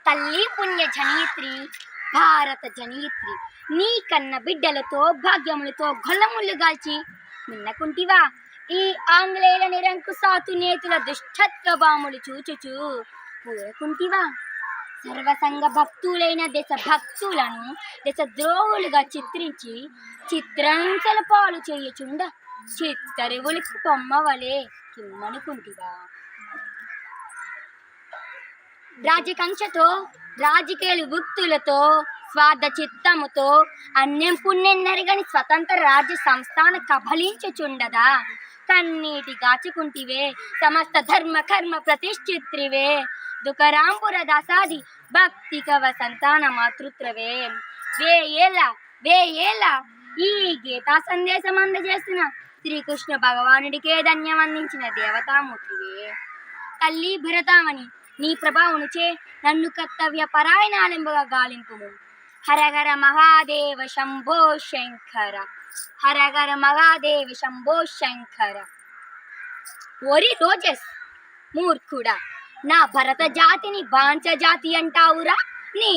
తల్లి పుణ్య జనయిత్రి భారత జనయిత్రి నీ కన్న బిడ్డలతో భాగ్యములతో గొల్లముళ్ళు గాల్చి నిన్నకుంటివా ఈ ఆంగ్లేయుల నిరంకుశాతు నేతుల దుష్టత్వభాములు చూచుచూ ఊరకుంటివా సర్వసంగ భక్తులైన దేశ భక్తులను దేశ ద్రోహులుగా చిత్రించి చిత్రంచల పాలు చేయుచుండ చిత్తరువులకు పొమ్మవలే కిమ్మనుకుంటివా రాజకంక్షతో రాజకీయాలు వృత్తులతో స్వార్థ చిత్తముతో అన్యం పుణ్యం నెరగని స్వతంత్ర రాజ్య సంస్థాన కబలించుచుండదా కన్నీటి గాచుకుంటివే సమస్త ధర్మ కర్మ ప్రతిష్ఠిత్రివే దుఃఖరాంపుర దాసాది భక్తి కవ సంతాన మాతృత్వవే వేయేళ్ళ ఈ గీతా సందేశం అందజేసిన శ్రీకృష్ణ భగవానుడికే ధన్యం అందించిన దేవతామూర్తివే తల్లి భరతామణి నీ ప్రభావముచే నన్ను కర్తవ్య పరాయణాలింపుగా గాలింపుము హరహర మహాదేవ శంభో శంకర హరహర మహాదేవ శంభో శంకర ఓరి రోజస్ మూర్ఖుడా నా భరత జాతిని బాంచ జాతి అంటావురా నీ